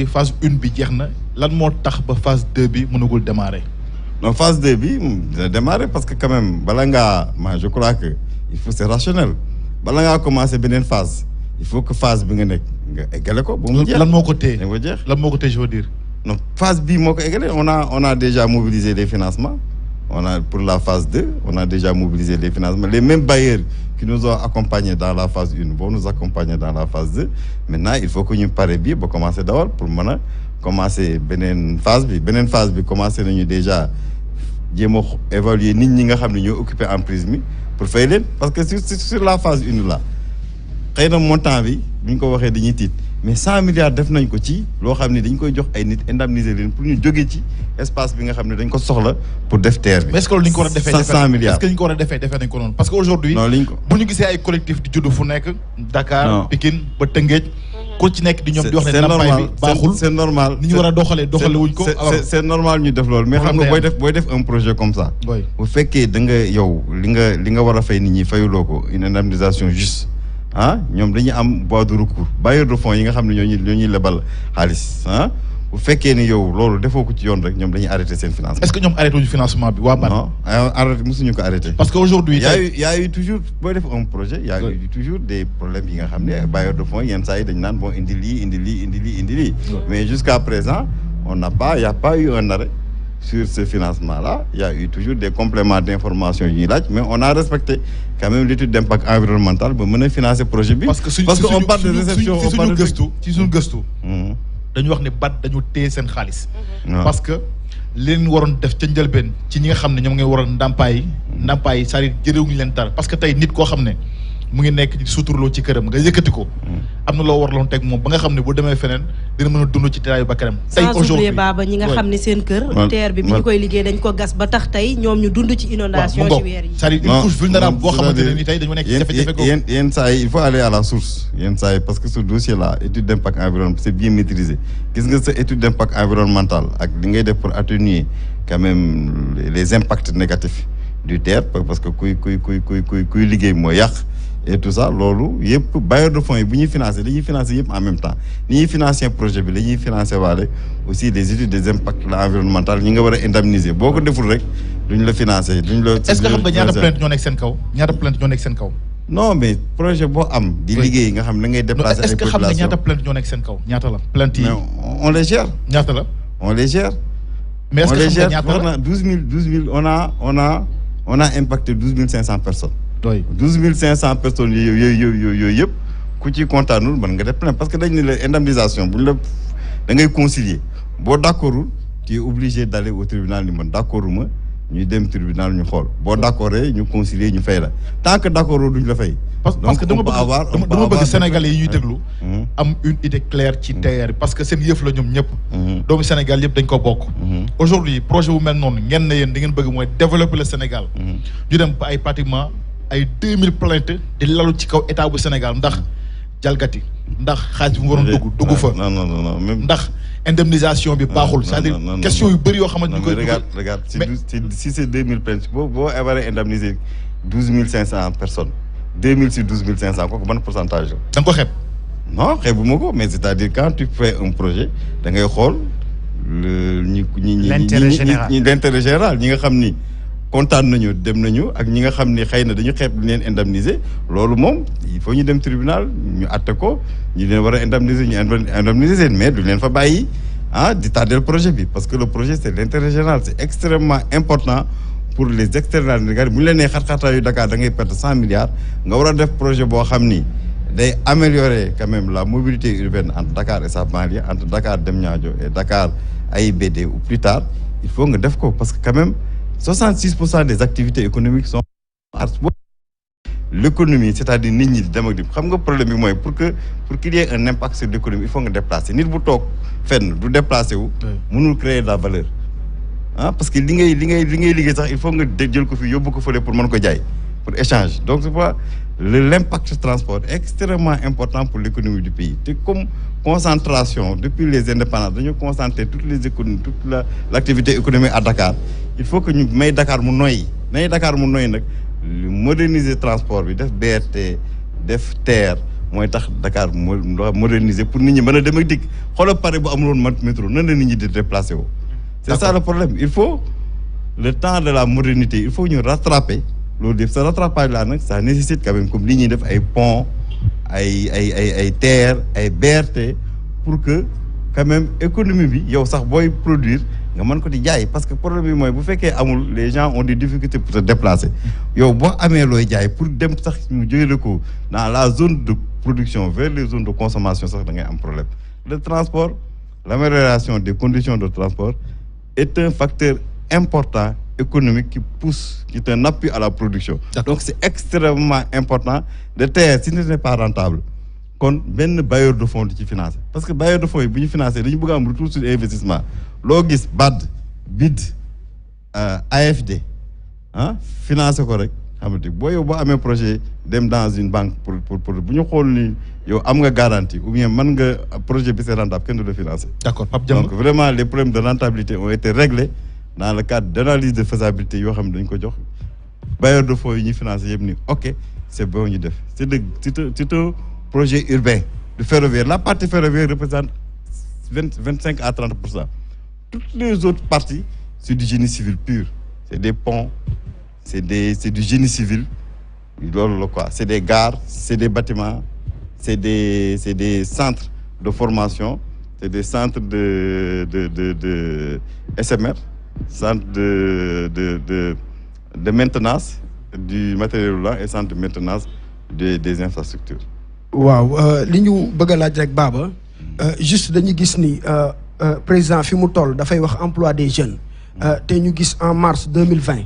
phase 1 bi jeex na lan moo tax ba phase 2 bi mënagul démarrer. non phase 2 bi dina démarrer parce que quand même bala ngaa je crois que il faut c'est rationnel bala ngaa commencer beneen phase il faut que phase bi nga nekk nga eggale ko. ba mu jeex lan moo ko téye ba mu jeex lan moo ko téye je veux dire. non phase bii moo ko eggale on a déjà mobilisé les financements pour la phase 2 on a déjà mobilisé les financements les mêmes bailleurs qui nous ont accompagnés dans la phase 1 vont nous accompagner dans la phase 2 maintenant il faut que ñu pare bii ba commencer dawal pour mën a commencer beneen phase bi commencer nañu déjà jéem a évaluer nit ñi nga xam ne ñoo occupé emprise mi pour fay leen parce que sur la phase 1 là xëy na montant bi bu ñu ko waxee dañuy tiit mais 100 milliards def nañ ko ci loo xam ne dañ koy jox ay nit indemniser leen pour ñu jóge ci espace bi nga xam ne dañ ko soxla pour def terre bi. mais est-ce que loolu ni ñu ko war a defee 100 milliards est-ce que ni ñu ko war a defee nañ ko noonu parce que aujourd'hui bu ñu gisee ay collectif di judd fu nekk Dakar Pikine ba Tëngéej ku ci nekk di ñoom di wax ne ndàmpaay bi baaxul c'est normal ni ñu war a doxale wuñ ko c'est normal ñu def loolu mais xam nga booy def un projet comme ça bu fekkee da nga yow li nga war a fay nit ñi fayuloo ko une indemnisation juste ñoom dañuy am voie de recours bailleur de fonds yi nga xam ne ñoo ñuy lebal xaalis bu fekkee ni yow loolu defoo ko ci yoon rek ñoom dañuy arrêter seen financement. est-ce que ñoom arrêté wuñu financement bi waa BAD. non arrêté mosuñu ko arrêté. parce que aujourd'hui y a eu toujours booy def un projet y a eu toujours des problèmes yi nga xam ne bailleur de fonds yenn saa yi dañu naan bon indi lii mais jusqu'à présent y a pas eu un arrêt sur ce financement-là. Il y a eu toujours des compléments d'information yu ñuy laaj mais on a respecté quand même l'étude d'impact environnemental ba mën a financer projet bi. parce que on parle de réception ci suñu gëstu dañu wax ne BAD dañu téye seen xaalis. parce que leen waroon def ca njëlbeen ci ñi nga xam ne ñoom ngay waroon ndàmpaay c'est-à-dire jëriwuñu leen dara parce que tey nit koo xam ne mu ngi nekk di suturloo ci këram nga yëkkati ko. am na loo warloon teg moom ba nga xam ne bu demee feneen dina mën a dund ci teraayu bakkanam. tey aujourd'hui baaba ñi nga xam ne seen kër. terre bi ñu koy liggéey dañ ko gas ba tax tey ñoom ñu dund ci inondation ci weer yi. c'est-à-dire une couche vulnérable boo xamante ne ni tey dañu nekk ci jafe-jafe ko. yenn saa yi il faut aller à la source yenn saa yi parce que ce dossier là étude d'impact environnemental c'est bien maîtrisé gis nga sa étude d'impact environnemental ak li ngay def pour atténuer quand même les impacts négatifs du terre parce que kuy liggéey mooy yàq. et tout ça loolu yëpp bailleur de fonds yi bu ñuy financer dañuy financer yëpp en même temps ni ñuy financer projet bi dañuy financer waale aussi les études des impacts environnemental ñi nga war a indemniser boo ko deful rek duñ la financer duñ la. est-ce que xam nga ñaata plainte ñoo nekk seen kaw non mais projet boo am. di liggéey nga xam ne ngay déplacer ay population est-ce que xam nga ñaata plainte ñoo nekk seen kaw ñaata la plainte yi. mais on les gère. ñaata la. on les gère. mais est-ce que xam nga ñaata la 12 000 on a impacté 12 500 personnes. 12 500 personnes yooyu yëpp ku ci kontaanul mën nga def plainte parce que dañ ne la indemnisation buñ la da ngay concilier boo d'accordul tu es obligé d'aller au tribunal ni man d'accorduma ñuy dem tribunal ñu xool boo d'accordee ñu concilier ñu fay la tant que d'accordul duñ la fay. parce que dama bëgg Sénégalais yi ñuy déglu. am une idée claire ci TER parce que seen yëf la ñoom ñëpp. doomu Sénégal yëpp dañ ko bokk. aujourd'hui projet bu mel noonu ngeen ne yéen da ngeen bëgg mooy développer le Sénégal. ñu dem ba ay pratiquement. ay 2000 plaintes di lalu ci kaw état bu Sénégal ndax jalgati ndax xaalis bi mu waroon dugg fa. non même ndax indemnisation bi baaxul. c'est-à-dire question yu bëri yoo xamante ni koy. regarde si c'est 2000 plaintes boo waree indemniser 12 500 personnes 2000 sur 12 500 kooku ban pourcentage la. da nga ko xeeb. non xeebuma ko mais c'est-à-dire quand tu fais un projet da ngay xool l'intérêt général ñi nga xam ni. kontaan nañu dem nañu ak ñi nga xam ne xëy na dañu xeeb lu leen indemniser loolu moom il faut ñu dem tribunal ñu àtte ko ñu leen war a indemniser ñu indemniser mais duñ leen fa bàyyi di tardel projet bi parce que le projet c'est l'intérêt général c'est extrêmement important pour les externalités bu ñu leen nee xat-xataayu Dakar da ngay perdre 100 milliards nga war a def projet boo xam ni day améliorer quand même la mobilité urbaine entre Dakar et sa banlieue entre Dakar Diamniadio et Dakar AIBD ou plus tard il faut nga def ko parce que quand même 66% des activités économiques sont l'économie c'est-à-dire nit ñi dem ak di xam nga problème bi mooy pour qu'il y ait un impact sur l'économie il faut nga déplacer nit bu toog fenn du déplacer wu mënul créer de la valeur parce que li ngay liggéey sax il faut nga jël ko fi yóbbu ko fële pour mën ko jaay pour échange donc c'est pourquoi l'impact transport est extrêmement important pour l'économie du pays te comme concentration depuis les indépendances dañu concentrer toutes les économies toute l'activité économique à Dakar il faut que ñu may Dakar mu noyyi nag moderniser transport bi def BRT def TER mooy tax Dakar moderniser pour nit ñi mën a dem ak dikk xoolal Paris bu amul woon métro nan la nit ñi di déplacé wu. c'est ça le problème il faut le temps de la modernité il faut ñu rattraper loolu def ce rattrapage là nag ça nécessite quand même comme li ñuy def ay pont ay terre ay BRT pour que quand même économie bi yow sax booy produire nga mën ko di jaay parce que problème bi mooy bu fekkee amul les gens ont des difficultés pour se déplacer yow boo amee looy jaay pour dem sax ñu jógele ko dans la zone de production vers les zones de consommation sax da ngay am problème. Le transport, l'amélioration des conditions de transport est un facteur important économique qui pousse, qui est un appui à la production. Donc c'est extrêmement important. Le terre, si ce n'est pas rentable, kon benn bailleur de fonds di ci financer parce que bailleur de fonds yi bu ñu financer dañu bëgg a am retour sur investissement loo gis BAD BID AFD financer ko rek xam nga boo yow boo amee projet dem dans une banque pour bu ñu xool ni yow am nga garantie ou bien mën nga projet bi c'est rentable kenn du le financer. D'accord Pape Diamb. Donc vraiment les problèmes de rentabilité ont été réglés dans le cadre d'analyse de faisabilité yoo xam ne dañ ko jox bailleur de fonds yi ñuy financer yëpp ni ok c'est bon ñu def c'est un projet urbain de ferroviaire. La partie ferroviaire représente 25 à 30%. Toutes les autres parties, c'est du génie civil pur. C'est des ponts, c'est du génie civil. C'est des gares, c'est des bâtiments, c'est des centres de formation, c'est des centres de SMR, centres de maintenance du matériel roulant et centres de maintenance des infrastructures. waaw li ñu bëgg a laaj rek Baba juste dañu gis ni président fi mu toll dafay wax emploi des jeunes te ñu gis en mars 2020